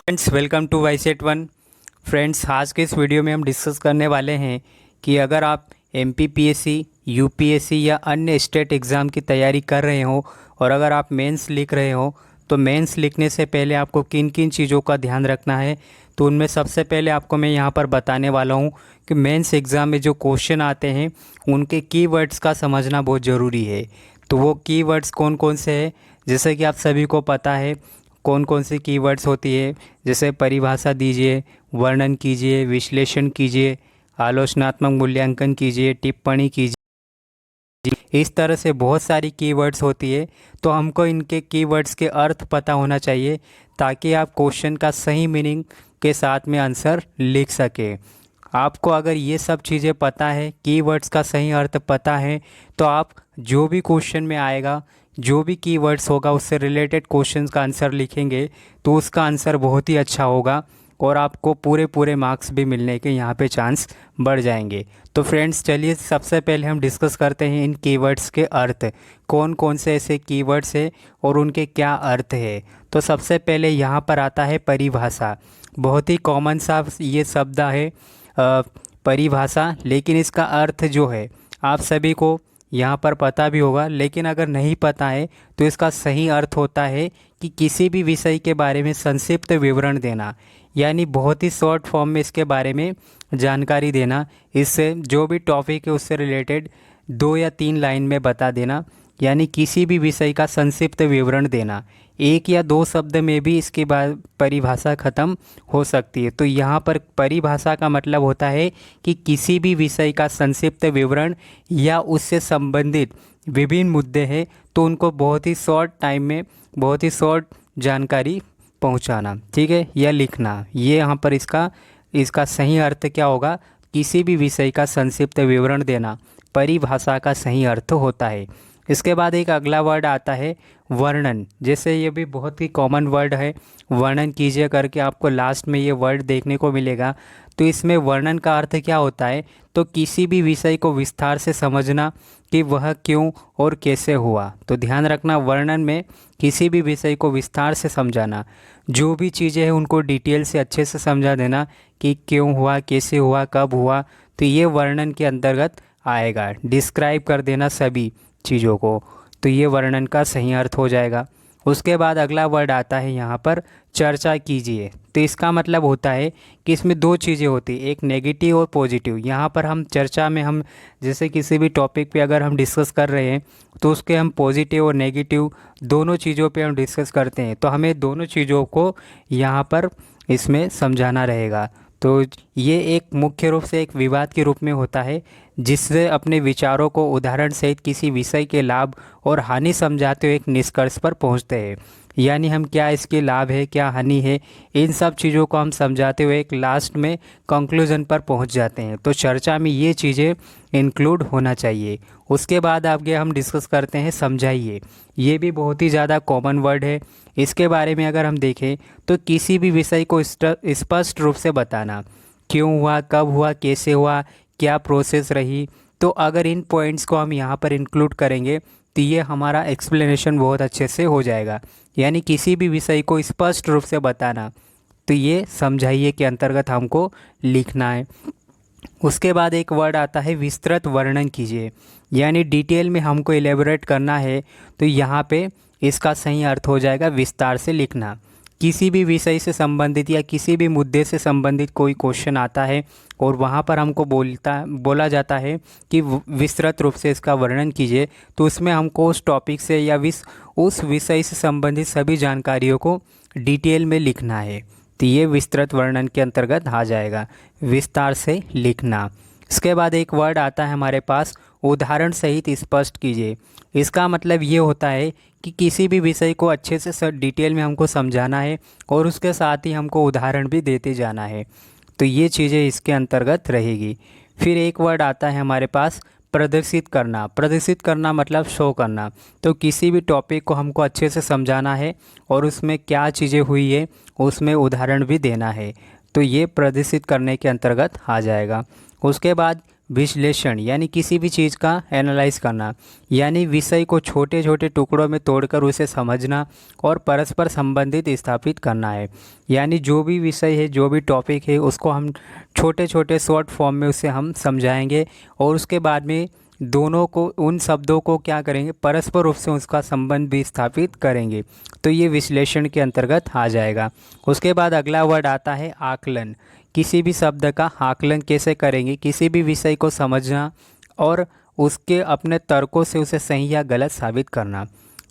Friends, welcome to वाईसेट one. Friends, आज के इस वीडियो में हम डिस्कस करने वाले हैं कि अगर आप एमपीपीएससी, यूपीएससी या अन्य स्टेट एग्ज़ाम की तैयारी कर रहे हो और अगर आप मेंस लिख रहे हो तो मेंस लिखने से पहले आपको किन किन चीज़ों का ध्यान रखना है। तो उनमें सबसे पहले आपको मैं यहाँ पर बताने वाला हूँ कि मेंस एग्ज़ाम में जो क्वेश्चन आते हैं उनके कीवर्ड्स का समझना बहुत ज़रूरी है। तो वो कीवर्ड्स कौन कौन से हैं, जैसे कि आप सभी को पता है कौन कौन सी कीवर्ड्स होती है, जैसे परिभाषा दीजिए, वर्णन कीजिए, विश्लेषण कीजिए, आलोचनात्मक मूल्यांकन कीजिए, टिप्पणी कीजिए। इस तरह से बहुत सारी कीवर्ड्स होती है। तो हमको इनके कीवर्ड्स के अर्थ पता होना चाहिए ताकि आप क्वेश्चन का सही मीनिंग के साथ में आंसर लिख सके। आपको अगर ये सब चीज़ें पता है, कीवर्ड्स का सही अर्थ पता है, तो आप जो भी क्वेश्चन में आएगा, जो भी कीवर्ड्स होगा उससे रिलेटेड क्वेश्चंस का आंसर लिखेंगे तो उसका आंसर बहुत ही अच्छा होगा और आपको पूरे मार्क्स भी मिलने के यहाँ पे चांस बढ़ जाएंगे। तो फ्रेंड्स, चलिए सबसे पहले हम डिस्कस करते हैं इन कीवर्ड्स के अर्थ। कौन कौन से ऐसे कीवर्ड्स हैं और उनके क्या अर्थ है। तो सबसे पहले यहाँ पर आता है परिभाषा। बहुत ही कॉमन सा ये शब्द है परिभाषा, लेकिन इसका अर्थ जो है आप सभी को यहाँ पर पता भी होगा, लेकिन अगर नहीं पता है तो इसका सही अर्थ होता है कि किसी भी विषय के बारे में संक्षिप्त विवरण देना, यानी बहुत ही शॉर्ट फॉर्म में इसके बारे में जानकारी देना। इससे जो भी टॉपिक है उससे रिलेटेड 2 या 3 लाइन में बता देना, यानी किसी भी विषय का संक्षिप्त विवरण देना। 1 या 2 शब्द में भी इसके बाद परिभाषा ख़त्म हो सकती है। तो यहाँ पर परिभाषा का मतलब होता है कि किसी भी विषय का संक्षिप्त विवरण या उससे संबंधित विभिन्न मुद्दे हैं तो उनको बहुत ही शॉर्ट टाइम में बहुत ही शॉर्ट जानकारी पहुँचाना, ठीक है, या लिखना। ये यहाँ पर इसका सही अर्थ क्या होगा, किसी भी विषय का संक्षिप्त विवरण देना परिभाषा का सही अर्थ होता है। इसके बाद एक अगला वर्ड आता है वर्णन। जैसे ये भी बहुत ही कॉमन वर्ड है, वर्णन कीजिए करके आपको लास्ट में ये वर्ड देखने को मिलेगा। तो इसमें वर्णन का अर्थ क्या होता है, तो किसी भी विषय को विस्तार से समझना कि वह क्यों और कैसे हुआ। तो ध्यान रखना, वर्णन में किसी भी विषय को विस्तार से समझाना, जो भी चीज़ें हैं उनको डिटेल से अच्छे से समझा देना कि क्यों हुआ, कैसे हुआ, कब हुआ। तो ये वर्णन के अंतर्गत आएगा, डिस्क्राइब कर देना सभी चीज़ों को। तो ये वर्णन का सही अर्थ हो जाएगा। उसके बाद अगला वर्ड आता है यहाँ पर चर्चा कीजिए। तो इसका मतलब होता है कि इसमें 2 चीज़ें होती हैं, एक नेगेटिव और पॉजिटिव। यहाँ पर हम चर्चा में हम जैसे किसी भी टॉपिक पे अगर हम डिस्कस कर रहे हैं तो उसके हम पॉजिटिव और नेगेटिव दोनों चीज़ों पे हम डिस्कस करते हैं। तो हमें दोनों चीज़ों को यहाँ पर इसमें समझाना रहेगा। तो ये एक मुख्य रूप से एक विवाद के रूप में होता है, जिससे अपने विचारों को उदाहरण सहित किसी विषय के लाभ और हानि समझाते हुए एक निष्कर्ष पर पहुंचते हैं। यानी हम क्या इसके लाभ है, क्या हानि है, इन सब चीज़ों को हम समझाते हुए एक लास्ट में कंक्लूजन पर पहुंच जाते हैं। तो चर्चा में ये चीज़ें इंक्लूड होना चाहिए। उसके बाद आगे हम डिस्कस करते हैं समझाइए। ये भी बहुत ही ज़्यादा कॉमन वर्ड है। इसके बारे में अगर हम देखें तो किसी भी विषय को स्पष्ट रूप से बताना, क्यों हुआ, कब हुआ, कैसे हुआ, क्या प्रोसेस रही। तो अगर इन पॉइंट्स को हम यहाँ पर इंक्लूड करेंगे तो ये हमारा एक्सप्लेनेशन बहुत अच्छे से हो जाएगा। यानी किसी भी विषय को स्पष्ट रूप से बताना, तो ये समझाइए के अंतर्गत हमको लिखना है। उसके बाद एक वर्ड आता है विस्तृत वर्णन कीजिए, यानी डिटेल में हमको एलेबोरेट करना है। तो यहाँ पे इसका सही अर्थ हो जाएगा विस्तार से लिखना। किसी भी विषय से संबंधित या किसी भी मुद्दे से संबंधित कोई क्वेश्चन आता है और वहाँ पर हमको बोला जाता है कि विस्तृत रूप से इसका वर्णन कीजिए, तो उसमें हमको उस टॉपिक से या उस विषय से संबंधित सभी जानकारियों को डिटेल में लिखना है। तो ये विस्तृत वर्णन के अंतर्गत आ जाएगा, विस्तार से लिखना। इसके बाद एक वर्ड आता है हमारे पास उदाहरण सहित स्पष्ट कीजिए। इसका मतलब ये होता है कि किसी भी विषय को अच्छे से डिटेल में हमको समझाना है और उसके साथ ही हमको उदाहरण भी देते जाना है। तो ये चीज़ें इसके अंतर्गत रहेगी। फिर एक वर्ड आता है हमारे पास प्रदर्शित करना। प्रदर्शित करना मतलब शो करना। तो किसी भी टॉपिक को हमको अच्छे से समझाना है और उसमें क्या चीज़ें हुई है उसमें उदाहरण भी देना है। तो ये प्रदर्शित करने के अंतर्गत आ जाएगा। उसके बाद विश्लेषण यानी किसी भी चीज़ का एनालाइज करना, यानी विषय को छोटे छोटे टुकड़ों में तोड़कर उसे समझना और परस्पर संबंधित स्थापित करना है। यानी जो भी विषय है, जो भी टॉपिक है, उसको हम छोटे छोटे शॉर्ट फॉर्म में उसे हम समझाएंगे और उसके बाद में दोनों को, उन शब्दों को क्या करेंगे, परस्पर रूप से उसका संबंध भी स्थापित करेंगे। तो ये विश्लेषण के अंतर्गत आ जाएगा। उसके बाद अगला वर्ड आता है आकलन। किसी भी शब्द का आकलन कैसे करेंगे, किसी भी विषय को समझना और उसके अपने तर्कों से उसे सही या गलत साबित करना।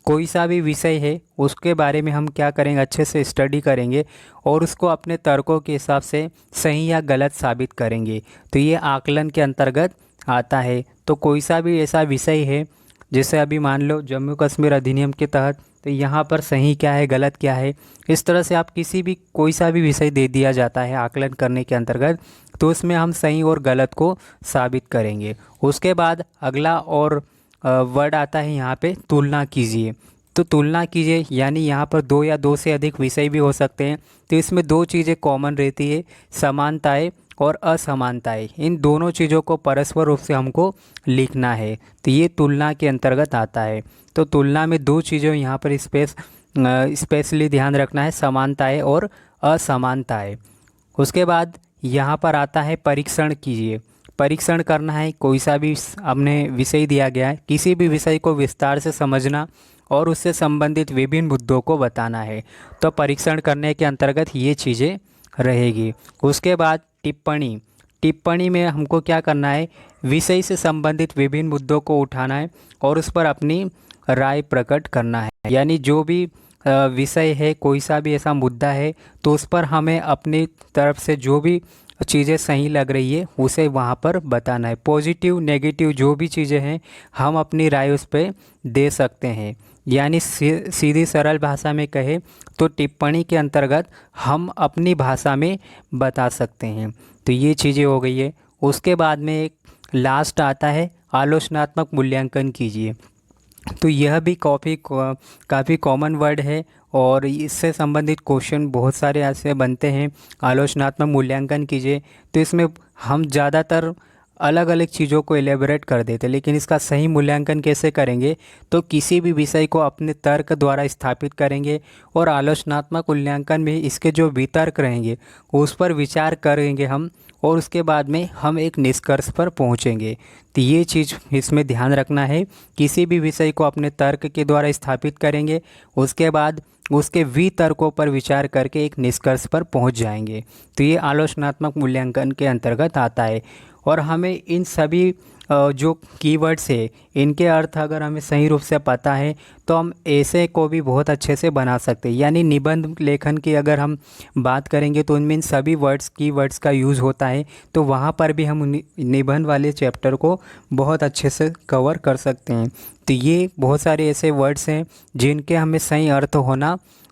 कोई सा भी विषय है उसके बारे में हम क्या करेंगे, अच्छे से स्टडी करेंगे और उसको अपने तर्कों के हिसाब से सही या गलत साबित करेंगे। तो ये आकलन के अंतर्गत आता है। तो कोई सा भी ऐसा विषय है, जैसे अभी मान लो जम्मू कश्मीर अधिनियम के तहत, तो यहाँ पर सही क्या है, गलत क्या है, इस तरह से आप किसी भी कोई सा भी विषय दे दिया जाता है आकलन करने के अंतर्गत, तो उसमें हम सही और गलत को साबित करेंगे। उसके बाद अगला और वर्ड आता है यहाँ पे तुलना कीजिए। तो तुलना कीजिए यानी यहाँ पर दो या दो से अधिक विषय भी हो सकते हैं। तो इसमें दो चीज़ें कॉमन रहती है, समानताएं और असमानताएं। इन दोनों चीज़ों को परस्पर रूप से हमको लिखना है। तो ये तुलना के अंतर्गत आता है। तो तुलना में दो चीज़ें यहाँ पर स्पेशली ध्यान रखना है, समानताएं और असमानताएं। उसके बाद यहाँ पर आता है परीक्षण कीजिए। परीक्षण करना है, कोई सा भी हमने विषय दिया गया है, किसी भी विषय को विस्तार से समझना और उससे संबंधित विभिन्न मुद्दों को बताना है। तो परीक्षण करने के अंतर्गत ये चीज़ें रहेगी। उसके बाद टिप्पणी। टिप्पणी में हमको क्या करना है, विषय से संबंधित विभिन्न मुद्दों को उठाना है और उस पर अपनी राय प्रकट करना है। यानी जो भी विषय है, कोई सा भी ऐसा मुद्दा है, तो उस पर हमें अपनी तरफ से जो भी चीज़ें सही लग रही है उसे वहाँ पर बताना है। पॉजिटिव नेगेटिव जो भी चीज़ें हैं हम अपनी राय उस पर दे सकते हैं। यानी सीधी सरल भाषा में कहे तो टिप्पणी के अंतर्गत हम अपनी भाषा में बता सकते हैं। तो ये चीज़ें हो गई है। उसके बाद में एक लास्ट आता है आलोचनात्मक मूल्यांकन कीजिए। तो यह भी काफ़ी कॉमन वर्ड है और इससे संबंधित क्वेश्चन बहुत सारे ऐसे बनते हैं। आलोचनात्मक मूल्यांकन कीजिए, तो इसमें हम ज़्यादातर अलग अलग चीज़ों को एलेबोरेट कर देते हैं, लेकिन इसका सही मूल्यांकन कैसे करेंगे, तो किसी भी विषय को अपने तर्क द्वारा स्थापित करेंगे और आलोचनात्मक मूल्यांकन में इसके जो वितर्क रहेंगे उस पर विचार करेंगे हम, और उसके बाद में हम एक निष्कर्ष पर पहुंचेंगे। तो ये चीज़ इसमें ध्यान रखना है, किसी भी विषय को अपने तर्क के द्वारा स्थापित करेंगे, उसके बाद उसके वितर्कों पर विचार करके एक निष्कर्ष पर पहुंच जाएंगे। तो ये आलोचनात्मक मूल्यांकन के अंतर्गत आता है। और हमें इन सभी जो कीवर्ड्स है इनके अर्थ अगर हमें सही रूप से पता है तो हम ऐसे को भी बहुत अच्छे से बना सकते हैं। यानी निबंध लेखन की अगर हम बात करेंगे तो उनमें इन सभी कीवर्ड्स का यूज़ होता है, तो वहाँ पर भी हम निबंध वाले चैप्टर को बहुत अच्छे से कवर कर सकते हैं। तो ये बहुत सारे ऐसे वर्ड्स हैं जिनके हमें सही अर्थ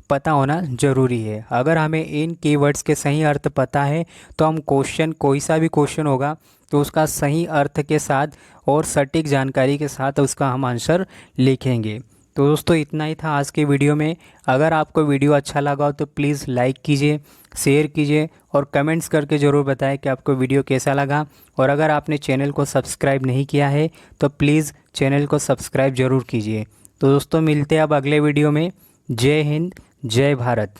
पता होना ज़रूरी है। अगर हमें इन कीवर्ड्स के सही अर्थ पता है तो हम कोई सा भी क्वेश्चन होगा तो उसका सही अर्थ के साथ और सटीक जानकारी के साथ उसका हम आंसर लिखेंगे। तो दोस्तों इतना ही था आज के वीडियो में। अगर आपको वीडियो अच्छा लगा हो तो प्लीज़ लाइक कीजिए, शेयर कीजिए और कमेंट्स करके ज़रूर बताएं कि आपको वीडियो कैसा लगा। और अगर आपने चैनल को सब्सक्राइब नहीं किया है तो प्लीज़ चैनल को सब्सक्राइब ज़रूर कीजिए। तो दोस्तों मिलते हैं अब अगले वीडियो में। जय हिंद, जय भारत।